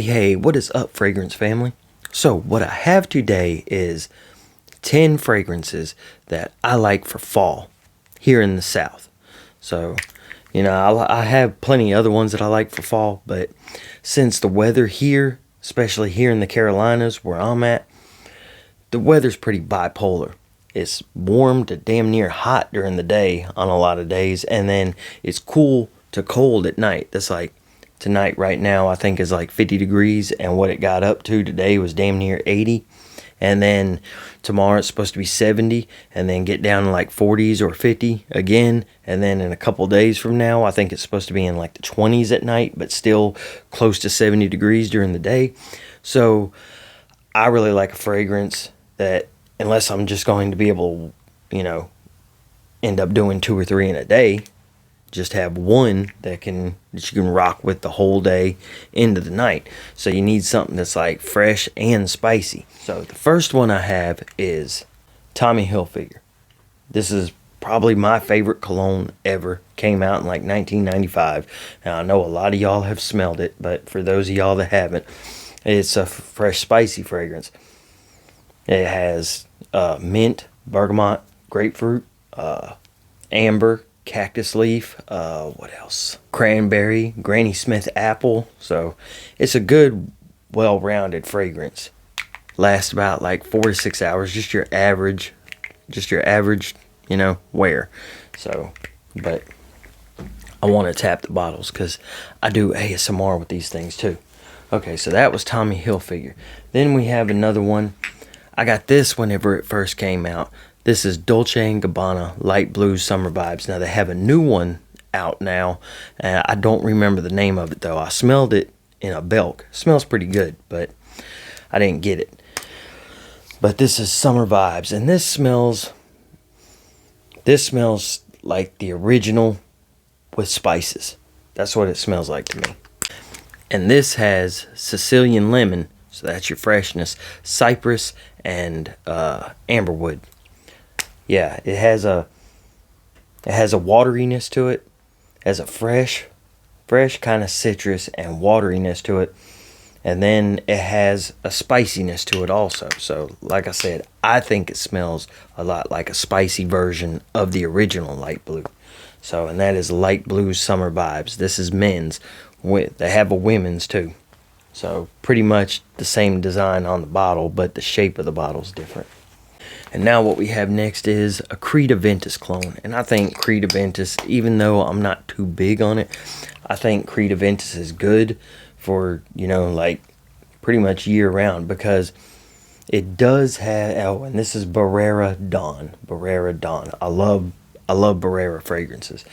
Hey, what is up, fragrance family? So, what I have today is 10 fragrances that I like for fall here in the South. So, I have plenty of other ones that I like for fall, but since the weather here, especially here in the Carolinas where I'm at, the weather's pretty bipolar. It's warm to damn near hot during the day on a lot of days, and then it's cool to cold at night. That's like tonight right now I think is like 50 degrees, and what it got up to today was damn near 80. And then tomorrow it's supposed to be 70 and then get down to like 40s or 50 again. And then in a couple days from now, I think it's supposed to be in like the 20s at night, but still close to 70 degrees during the day. So I really like a fragrance that, unless I'm just going to be able to, end up doing 2 or 3 in a day, just have one that you can rock with the whole day into the night. So you need something that's like fresh and spicy. So the first one I have is Tommy Hilfiger. This is probably my favorite cologne ever. Came out in like 1995. Now I know a lot of y'all have smelled it, but for those of y'all that haven't, it's a fresh, spicy fragrance. It has mint, bergamot, grapefruit, amber, cactus leaf, what else? Cranberry, Granny Smith apple. So it's a good, well-rounded fragrance. Lasts about like 4 to 6 hours. Just your average, wear. So, but I want to tap the bottles because I do ASMR with these things too. Okay, so that was Tommy Hilfiger. Then we have another one. I got this whenever it first came out. This is Dolce & Gabbana Light Blue Summer Vibes. Now, they have a new one out now. I don't remember the name of it, though. I smelled it in a Belk. Smells pretty good, but I didn't get it. But this is Summer Vibes, and this smells like the original with spices. That's what it smells like to me. And this has Sicilian lemon, so that's your freshness, cypress, and amberwood. Yeah, it has a wateriness to it. It has a fresh kind of citrus and wateriness to it. And then it has a spiciness to it also. So, like I said, I think it smells a lot like a spicy version of the original light blue. So, and that is Light Blue Summer Vibes. This is men's. They have a women's too. So, pretty much the same design on the bottle, but the shape of the bottle is different. And now what we have next is a Creed Aventus clone. And I think Creed Aventus, even though I'm not too big on it, I think Creed Aventus is good for, like pretty much year round, because it does have, and this is Barrera Dawn. Barrera Dawn. I love Barrera fragrances.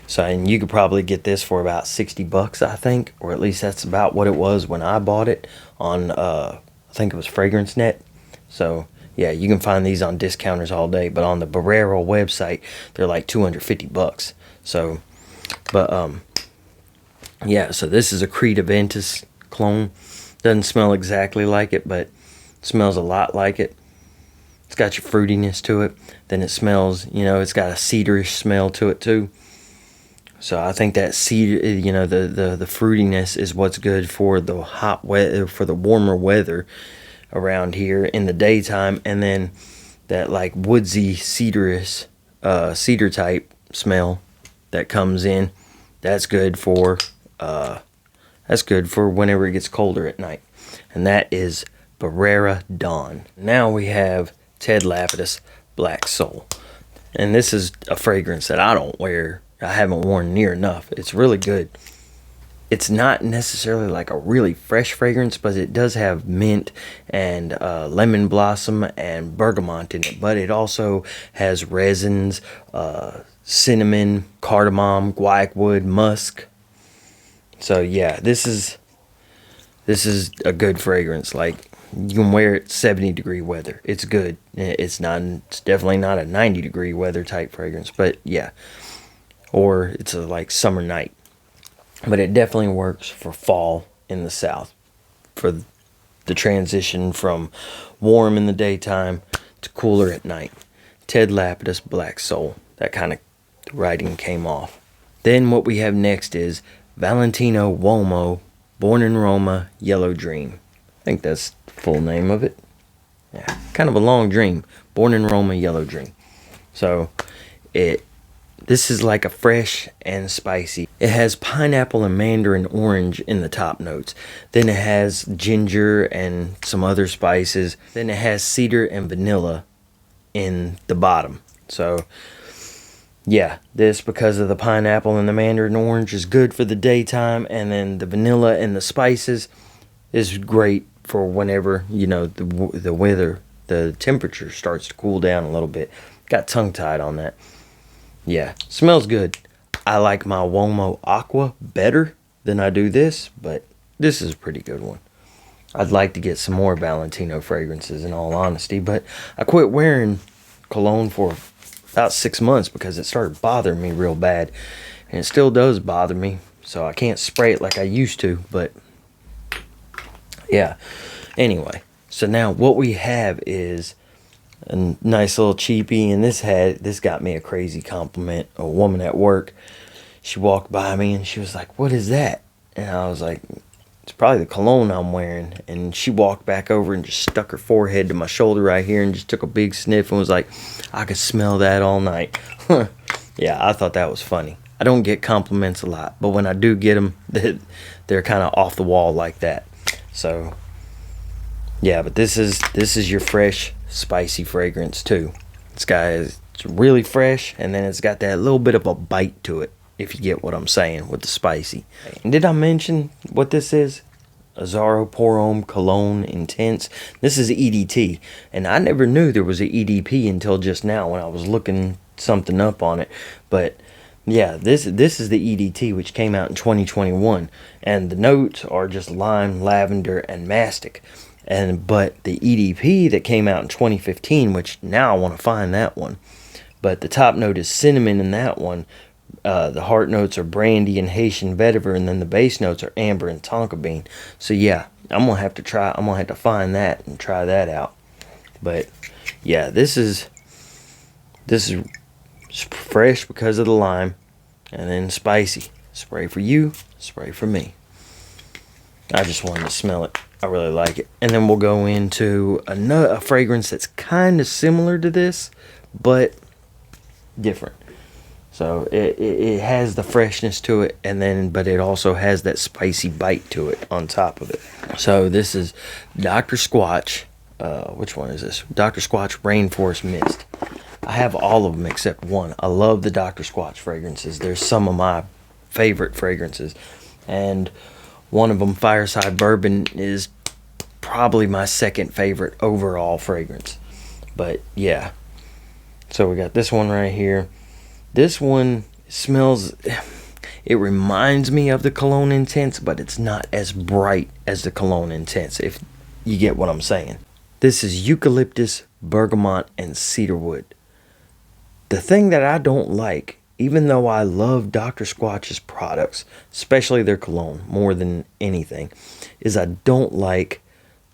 So, and you could probably get this for about $60, I think, or at least that's about what it was when I bought it on, I think it was Fragrance Net. So, yeah, you can find these on discounters all day, but on the Barrera website, they're like $250. So, but, yeah, so this is a Creed Aventus clone. Doesn't smell exactly like it, but it smells a lot like it. It's got your fruitiness to it. Then it smells, it's got a cedarish smell to it too. So I think that cedar, the fruitiness is what's good for the hot weather, for the warmer weather around here in the daytime. And then that like woodsy cedar type smell that comes in, that's good for whenever it gets colder at night. And that is Barrera Dawn. Now we have Ted Lapidus Black Soul. And this is a fragrance that I don't wear. I haven't worn near enough. It's really good. It's not necessarily like a really fresh fragrance, but it does have mint and lemon blossom and bergamot in it. But it also has resins, cinnamon, cardamom, guaiac wood, musk. So yeah, this is a good fragrance. Like, you can wear it 70-degree weather. It's good. It's definitely not a 90-degree weather type fragrance, but yeah. Or it's a like summer night. But it definitely works for fall in the South, for the transition from warm in the daytime to cooler at night. Ted Lapidus Black Soul. That kind of writing came off. Then what we have next is Valentino Uomo Born in Roma, Yellow Dream. I think that's the full name of it. Yeah, kind of a long dream. Born in Roma, Yellow Dream. So, this is like a fresh and spicy. It has pineapple and mandarin orange in the top notes. Then it has ginger and some other spices. Then it has cedar and vanilla in the bottom. So, yeah, this, because of the pineapple and the mandarin orange, is good for the daytime. And then the vanilla and the spices is great for whenever, you know, the weather, the temperature starts to cool down a little bit. Got tongue-tied on that. Yeah, smells good. I like my Uomo Aqua better than I do this, but this is a pretty good one. I'd like to get some more Valentino fragrances in all honesty, but I quit wearing cologne for about 6 months because it started bothering me real bad. And it still does bother me, so I can't spray it like I used to, but yeah. Anyway, so now what we have is a nice little cheapie, and this got me a crazy compliment. A woman at work, she walked by me and she was like, "What is that?" And I was like, "It's probably the cologne I'm wearing." And she walked back over and just stuck her forehead to my shoulder right here and just took a big sniff and was like, "I could smell that all night." Yeah, I thought that was funny. I don't get compliments a lot, but when I do get them, they're kind of off the wall like that. So yeah, but this is your fresh, spicy fragrance too. It's really fresh, and then it's got that little bit of a bite to it, if you get what I'm saying with the spicy. And did I mention what this is? Azzaro Pour Homme Cologne Intense. This is EDT, and I never knew there was an EDP until just now when I was looking something up on it. But yeah, this is the EDT, which came out in 2021, and the notes are just lime, lavender, and mastic. But the EDP that came out in 2015, which now I want to find that one. But the top note is cinnamon in that one. The heart notes are brandy and Haitian vetiver, and then the base notes are amber and tonka bean. So yeah, I'm gonna have to find that and try that out. But yeah, this is fresh because of the lime, and then spicy. Spray for you, spray for me. I just wanted to smell it. I really like it. And then we'll go into a fragrance that's kind of similar to this, but different. So it has the freshness to it, but it also has that spicy bite to it on top of it. So this is Dr. Squatch. Which one is this? Dr. Squatch Rainforest Mist. I have all of them except one. I love the Dr. Squatch fragrances. They're some of my favorite fragrances. And one of them, Fireside Bourbon, is probably my second favorite overall fragrance. But yeah. So we got this one right here. This one smells, it reminds me of the Cologne Intense, but it's not as bright as the Cologne Intense, if you get what I'm saying. This is eucalyptus, bergamot, and cedarwood. The thing that I don't like, even though I love Dr. Squatch's products, especially their cologne more than anything, is I don't like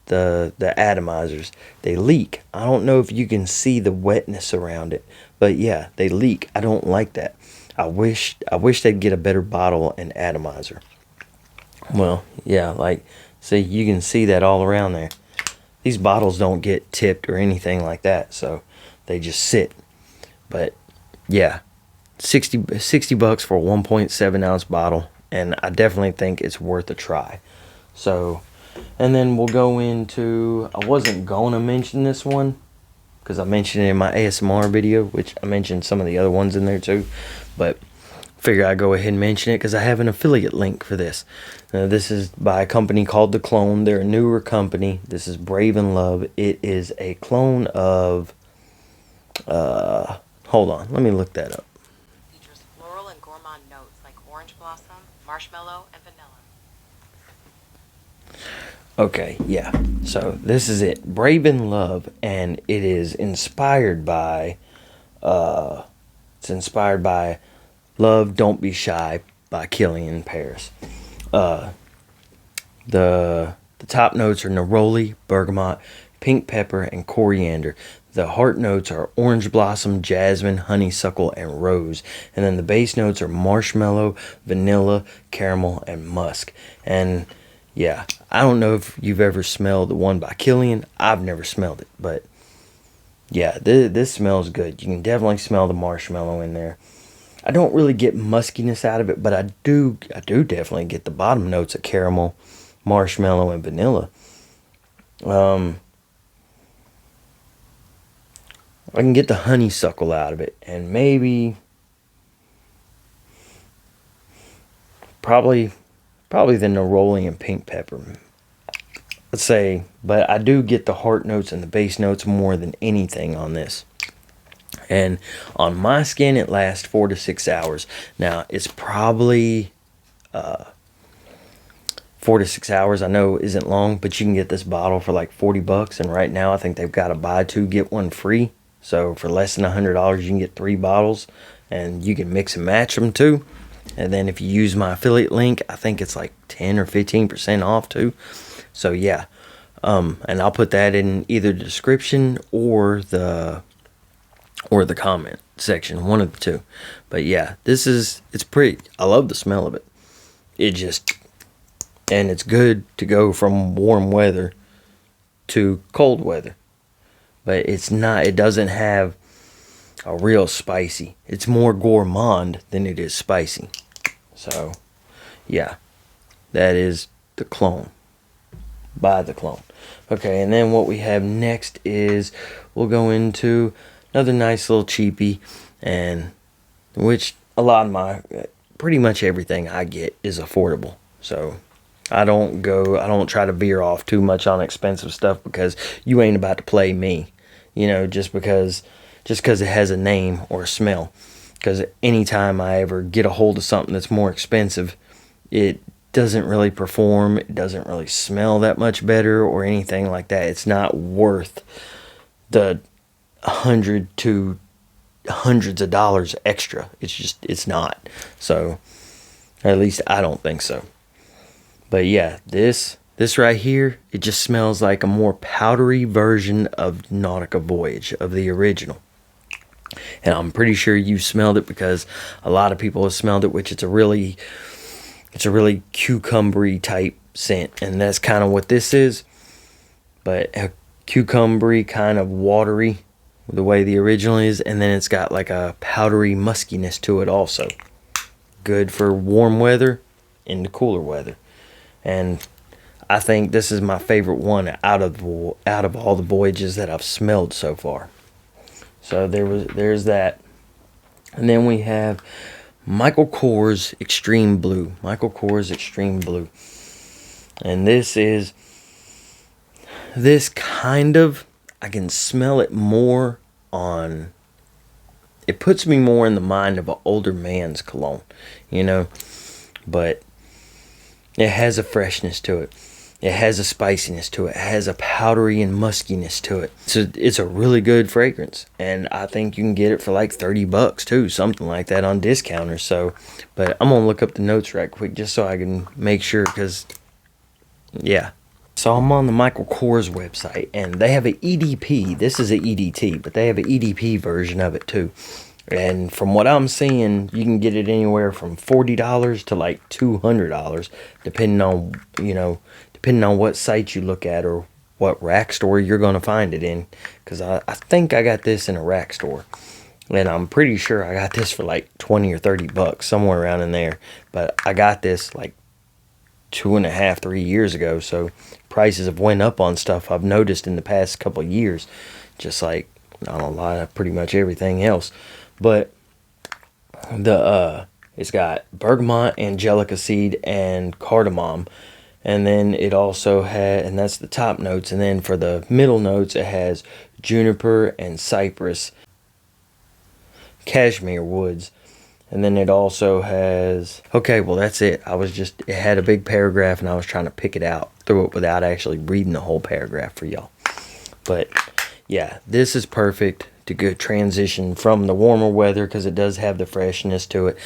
the atomizers. They leak. I don't know if you can see the wetness around it, but yeah, they leak. I don't like that. I wish they'd get a better bottle and atomizer. Well, yeah, like, see, you can see that all around there. These bottles don't get tipped or anything like that, so they just sit. But yeah, 60 bucks for a 1.7 ounce bottle, and I definitely think it's worth a try. So, and then we'll go into, I wasn't going to mention this one because I mentioned it in my ASMR video, which I mentioned some of the other ones in there too, but figure I'd go ahead and mention it because I have an affiliate link for this. This is by a company called The Clone. They're a newer company. This is Brave in Love. It is a clone of, hold on, let me look that up. Features floral and gourmand notes like orange blossom, marshmallow, and vanilla. Okay, yeah. So this is it. Brave in Love, and it is inspired by Love Don't Be Shy by Killian Paris. The top notes are neroli, bergamot, pink pepper, and coriander. The heart notes are orange blossom, jasmine, honeysuckle, and rose. And then the base notes are marshmallow, vanilla, caramel, and musk. And yeah, I don't know if you've ever smelled the one by Killian. I've never smelled it, but yeah, this smells good. You can definitely smell the marshmallow in there. I don't really get muskiness out of it, but I do definitely get the bottom notes of caramel, marshmallow, and vanilla. Um, I can get the honeysuckle out of it, and maybe probably the neroli and pink pepper. Let's say, but I do get the heart notes and the base notes more than anything on this. And on my skin, it lasts 4 to 6 hours. Now, it's probably 4 to 6 hours. I know isn't long, but you can get this bottle for like $40. And right now, I think they've got a buy two, get one free. So for less than $100, you can get 3 bottles. And you can mix and match them too. And then if you use my affiliate link, I think it's like 10 or 15% off too. So yeah. And I'll put that in either the description or the comment section, one of the two. But yeah, it's pretty. I love the smell of it. And it's good to go from warm weather to cold weather. But it doesn't have a real spicy. It's more gourmand than it is spicy. So yeah, that is the Cologne, by the Cologne. Okay, and then what we have next is we'll go into another nice little cheapie, and which a lot of my pretty much everything I get is affordable. So I don't try to veer off too much on expensive stuff, because you ain't about to play me, just because it has a name or a smell. Because anytime I ever get a hold of something that's more expensive, it doesn't really perform. It doesn't really smell that much better or anything like that. It's not worth the hundreds of dollars extra. It's not. So at least I don't think so. But yeah, this right here, it just smells like a more powdery version of Nautica Voyage, of the original. And I'm pretty sure you smelled it, because a lot of people have smelled it, which it's a really cucumbery type scent, and that's kind of what this is. But a cucumbery, kind of watery, the way the original is, and then it's got like a powdery muskiness to it also. Good for warm weather into cooler weather. And I think this is my favorite one out of all the Voyages that I've smelled so far. So there's that. And then we have Michael Kors Extreme Blue. Michael Kors Extreme Blue. And this kind of, I can smell it more on, it puts me more in the mind of an older man's cologne, but it has a freshness to it. It has a spiciness to it. It has a powdery and muskiness to it. So it's a really good fragrance. And I think you can get it for like $30 too, something like that on discounters. So, but I'm going to look up the notes right quick just so I can make sure, because, yeah. So I'm on the Michael Kors website, and they have an EDP. This is an EDT, but they have an EDP version of it too. And from what I'm seeing, you can get it anywhere from $40 to like $200, depending on what site you look at or what rack store you're going to find it in. Because I think I got this in a rack store. And I'm pretty sure I got this for like $20 or $30, somewhere around in there. But I got this like 2.5, 3 years ago. So prices have went up on stuff I've noticed in the past couple of years. Just like, on a lot of pretty much everything else. But it's got bergamot, angelica seed, and cardamom. And then it also had, and that's the top notes. And then for the middle notes, it has juniper and cypress, cashmere woods. And then it also has, okay, well, that's it. It had a big paragraph, and I was trying to pick it out through it without actually reading the whole paragraph for y'all. But yeah, this is perfect to good transition from the warmer weather, because it does have the freshness to it.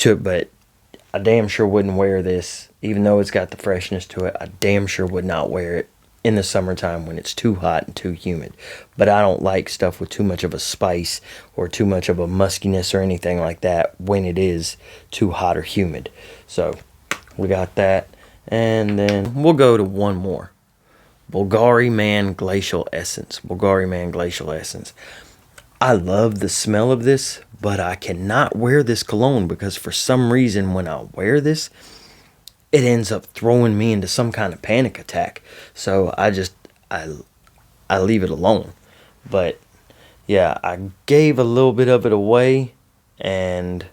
But I damn sure wouldn't wear this, even though it's got the freshness to it. I damn sure would not wear it in the summertime when it's too hot and too humid. But I don't like stuff with too much of a spice or too much of a muskiness or anything like that when it is too hot or humid. So we got that. And then we'll go to one more. Bulgari Man Glacial Essence. Bulgari Man Glacial Essence. I love the smell of this, but I cannot wear this cologne because for some reason when I wear this, it ends up throwing me into some kind of panic attack. So I leave it alone. But yeah, I gave a little bit of it away, and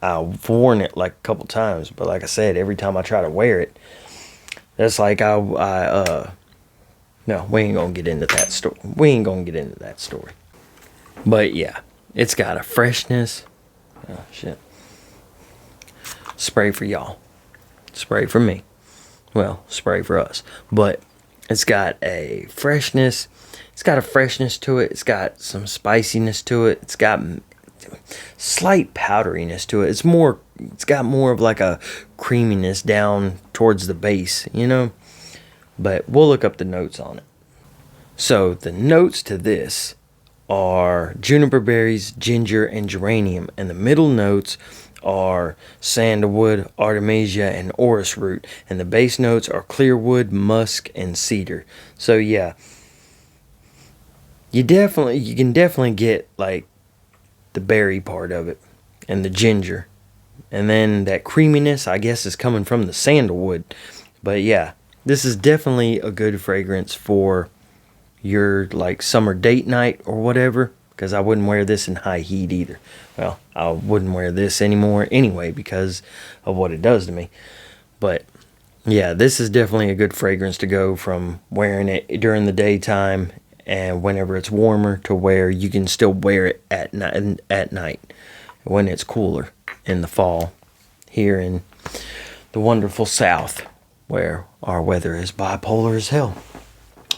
I've worn it like a couple times. But like I said, every time I try to wear it, that's like no, we ain't gonna get into that story. We ain't gonna get into that story. But yeah, it's got a freshness. Oh shit. Spray for y'all. Spray for me. Well, spray for us. But it's got a freshness. It's got a freshness to it. It's got some spiciness to it. It's got slight powderiness to it. It's got more of like a creaminess down towards the base, you know? But we'll look up the notes on it. So the notes to this are juniper berries, ginger, and geranium. And the middle notes are sandalwood, artemisia, and orris root. And the base notes are clearwood, musk, and cedar. So yeah, you can definitely get like the berry part of it and the ginger. And then that creaminess, I guess, is coming from the sandalwood. But yeah, this is definitely a good fragrance for your like summer date night or whatever, because I wouldn't wear this in high heat either. Well, I wouldn't wear this anymore anyway because of what it does to me. But yeah, this is definitely a good fragrance to go from wearing it during the daytime and whenever it's warmer to where you can still wear it at night when it's cooler in the fall here in the wonderful South, where our weather is bipolar as hell.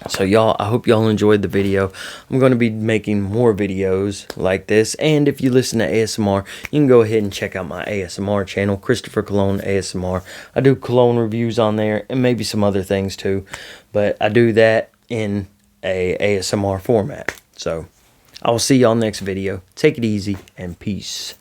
So y'all, I hope y'all enjoyed the video. I'm going to be making more videos like this. And if you listen to ASMR, you can go ahead and check out my ASMR channel, Christopher Cologne ASMR. I do cologne reviews on there and maybe some other things too. But I do that in a ASMR format. So I will see y'all next video. Take it easy and peace.